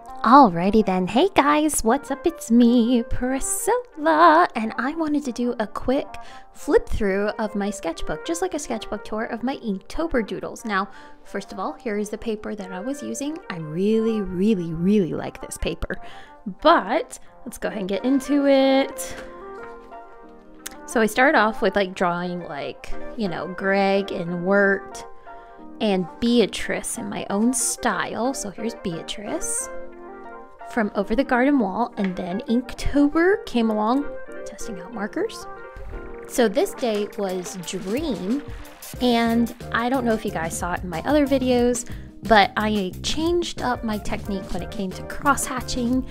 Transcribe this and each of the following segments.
Alrighty then. Hey guys, what's up? It's me, Priscilla, and I wanted to do a quick flip through of my sketchbook, just like a sketchbook tour of my Inktober doodles. Now, first of all, here is the paper that I was using. I really like this paper, but let's go ahead and get into it. So I started off with like drawing Greg and Wirt and Beatrice in my own style. So here's Beatrice from Over the Garden Wall, and then Inktober came along, testing out markers. So this day was Dream, and I don't know if you guys saw it in my other videos, but I changed up my technique when it came to cross hatching.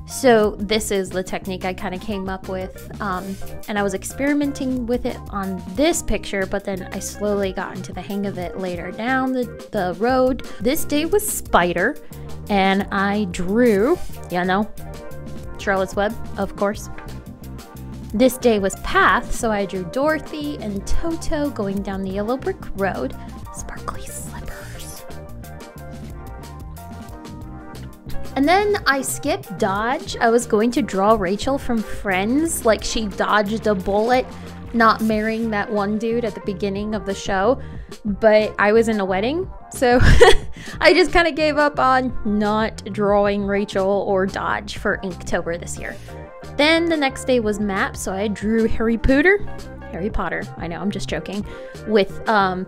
So this is the technique I kind of came up with, and I was experimenting with it on this picture, but then I slowly got into the hang of it later down the road. This day was Spider, and I drew, Charlotte's Web, of course. This day was Path, so I drew Dorothy and Toto going down the yellow brick road. Sparkly slippers. And then I skipped Dodge. I was going to draw Rachel from Friends, like she dodged a bullet not marrying that one dude at the beginning of the show, but I was in a wedding, so I just kind of gave up on not drawing Rachel or Dodge for Inktober this year. Then the next day was Map, so I drew Harry Potter, I know, I'm just joking, with, I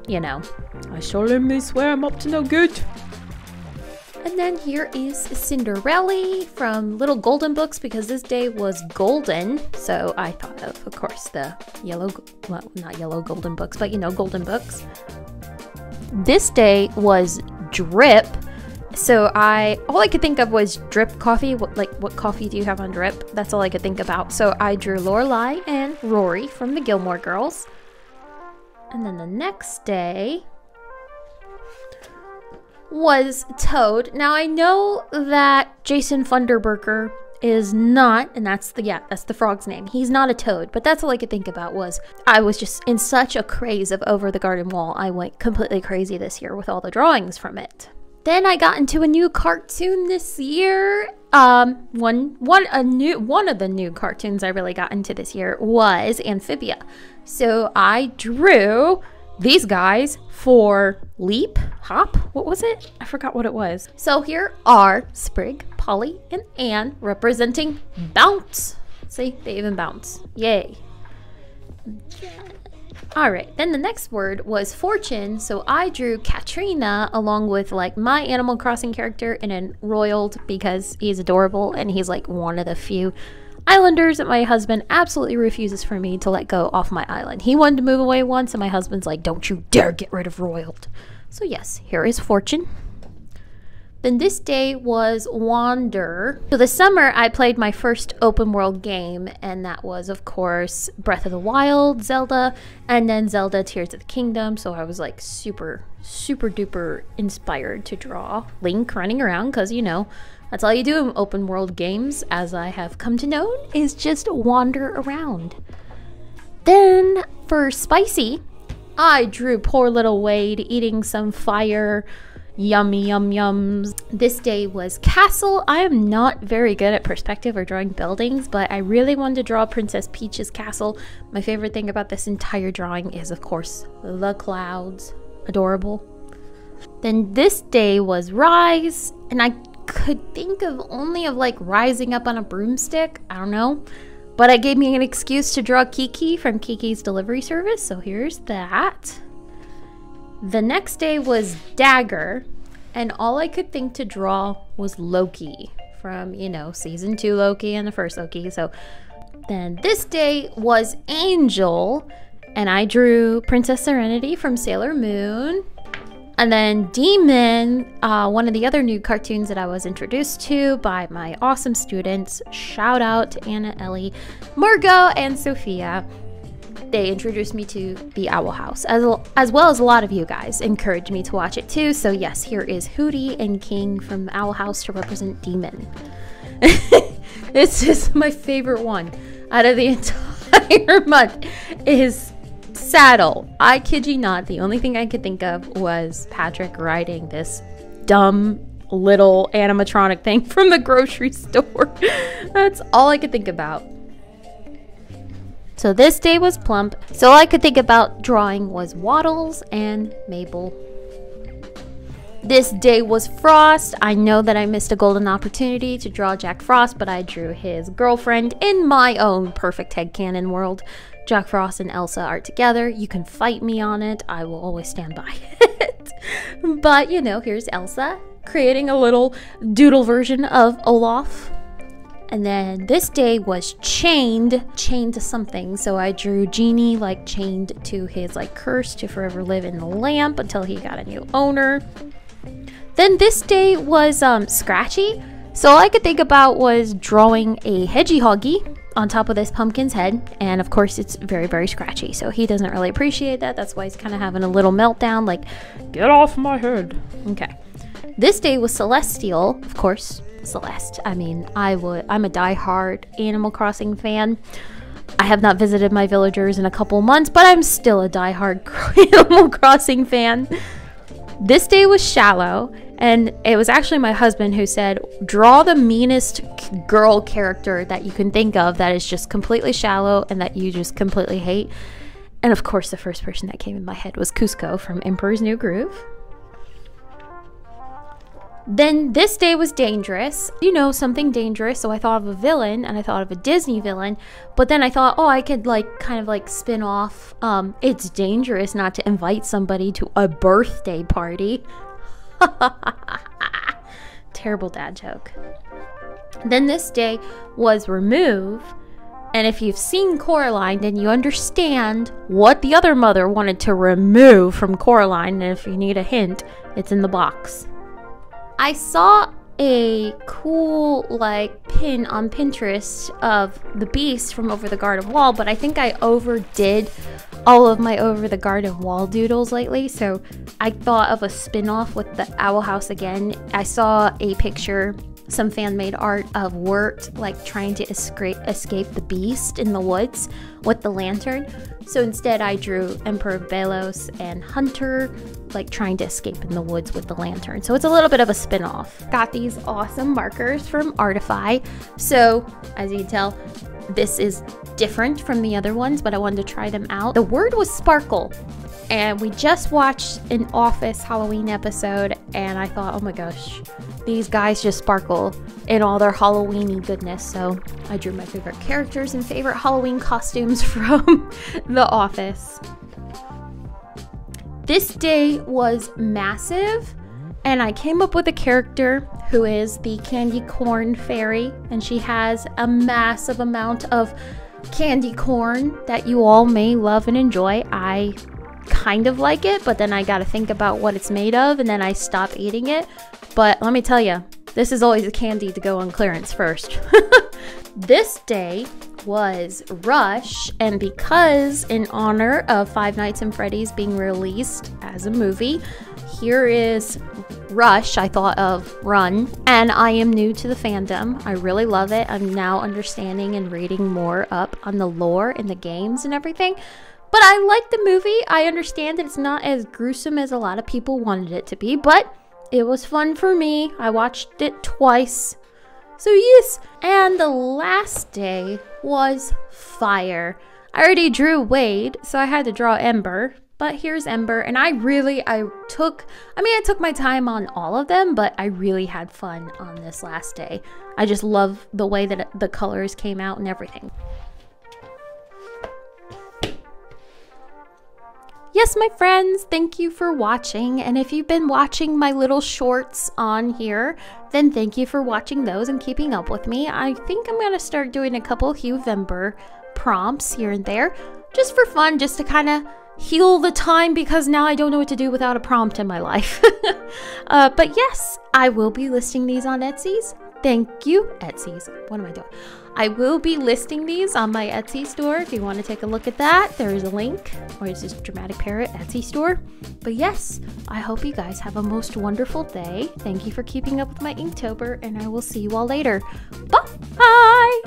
solemnly swear I'm up to no good. And then here is Cinderella from Little Golden Books, because this day was golden. So I thought of course, the yellow, well, not yellow golden books, but golden books. This day was Drip. So all I could think of was drip coffee. What coffee do you have on drip? That's all I could think about. So I drew Lorelai and Rory from the Gilmore Girls. And then the next day was Toad. Now I know that Jason Funderburker is not, and that's the frog's name. He's not a toad, but that's all I could think about. Was I was just in such a craze of Over the Garden Wall. I went completely crazy this year with all the drawings from it. Then I got into a new cartoon this year. One of the new cartoons I really got into this year was Amphibia. So I drew these guys for Leap, Hop, what was it? I forgot what it was. So here are Sprig, Polly, and Anne representing Bounce. See, they even bounce. Yay. All right, then the next word was Fortune. So I drew Katrina along with like my Animal Crossing character and then Royald because he's adorable and he's like one of the few islanders that my husband absolutely refuses for me to let go off my island. He wanted to move away once and my husband's like, don't you dare get rid of Royald. So yes, here is Fortune. Then this day was Wander. So this summer I played my first open world game, and that was of course Breath of the Wild, Zelda, and then Zelda Tears of the Kingdom. So I was like super duper inspired to draw Link running around, because that's all you do in open world games, as I have come to know, is just wander around. Then for Spicy, I drew poor little Wade eating some fire. Yummy yums. This day was Castle. I am not very good at perspective or drawing buildings, but I really wanted to draw Princess Peach's castle. My favorite thing about this entire drawing is of course the clouds. Adorable. Then this day was Rise, and I could think of only of like rising up on a broomstick. I don't know, but it gave me an excuse to draw Kiki from Kiki's Delivery Service, so here's that. The next day was Dagger, and all I could think to draw was Loki from season 2 Loki and the first Loki. So then this day was Angel, and I drew Princess Serenity from Sailor Moon. And then Demon, one of the other new cartoons that I was introduced to by my awesome students. Shout out to Anna, Ellie, Margot, and Sophia. They introduced me to the Owl House, as well as a lot of you guys encouraged me to watch it too. So yes, here is Hootie and King from the Owl House to represent Demon. This is my favorite one out of the entire month is Saddle. I kid you not, the only thing I could think of was Patrick riding this dumb little animatronic thing from the grocery store. That's all I could think about. So this day was Plump. So all I could think about drawing was Waddles and Mabel. This day was Frost. I know that I missed a golden opportunity to draw Jack Frost, but I drew his girlfriend in my own perfect headcanon world. Jack Frost and Elsa are together. You can fight me on it. I will always stand by it. But, you know, here's Elsa creating a little doodle version of Olaf. And then this day was chained to something. So I drew Genie like chained to his like curse to forever live in the lamp until he got a new owner. Then this day was Scratchy. So all I could think about was drawing a Hedgehoggy on top of this pumpkin's head. And of course it's very, very scratchy. So he doesn't really appreciate that. That's why he's kind of having a little meltdown like, get off my head. Okay. This day was Celestial, of course. Celeste. I mean, I'm a die-hard Animal Crossing fan. I have not visited my villagers in a couple months, but I'm still a die-hard Animal Crossing fan. This day was Shallow, and it was actually my husband who said, draw the meanest girl character that you can think of that is just completely shallow and that you just completely hate. And of course, the first person that came in my head was Kuzco from Emperor's New Groove. Then this day was Dangerous. You know, something dangerous. So I thought of a villain and I thought of a Disney villain. But then I thought, oh, I could like kind of like spin off. It's dangerous not to invite somebody to a birthday party. Terrible dad joke. Then this day was Remove. And if you've seen Coraline, then you understand what the other mother wanted to remove from Coraline. And if you need a hint, it's in the box. I saw a cool like pin on Pinterest of the Beast from Over the Garden Wall, but I think I overdid all of my Over the Garden Wall doodles lately, so I thought of a spin-off with the Owl House again. I saw a picture, some fan-made art of Wirt like trying to escape the Beast in the woods with the lantern. So instead I drew Emperor Belos and Hunter like trying to escape in the woods with the lantern. So it's a little bit of a spin-off. Got these awesome markers from Artify. So as you can tell, this is different from the other ones, but I wanted to try them out. The word was sparkle. And we just watched an Office Halloween episode and I thought, oh my gosh, these guys just sparkle in all their Halloween-y goodness. So I drew my favorite characters and favorite Halloween costumes from The Office. This day was Massive and I came up with a character who is the Candy Corn Fairy, and she has a massive amount of candy corn that you all may love and enjoy. I kind of like it, but then I gotta think about what it's made of and then I stop eating it. But let me tell you, this is always a candy to go on clearance first. This day was Rush, and because in honor of Five Nights at Freddy's being released as a movie, here is Rush. I thought of Run, and I am new to the fandom. I really love it. I'm now understanding and reading more up on the lore and the games and everything. But I like the movie. I understand that it's not as gruesome as a lot of people wanted it to be, but it was fun for me. I watched it twice. So yes. And the last day was Fire. I already drew Wade, so I had to draw Ember. But here's Ember, and I took my time on all of them, but I really had fun on this last day. I just love the way that the colors came out and everything. Yes, my friends, thank you for watching. And if you've been watching my little shorts on here, then thank you for watching those and keeping up with me. I think I'm going to start doing a couple Huevember prompts here and there, just for fun, just to kind of heal the time, because now I don't know what to do without a prompt in my life. But yes, I will be listing these on Etsy's. Thank you, Etsy's. What am I doing? I will be listing these on my Etsy store. If you want to take a look at that, there is a link. Or it's just Dramatic Parrot Etsy store. But yes, I hope you guys have a most wonderful day. Thank you for keeping up with my Inktober, and I will see you all later. Bye!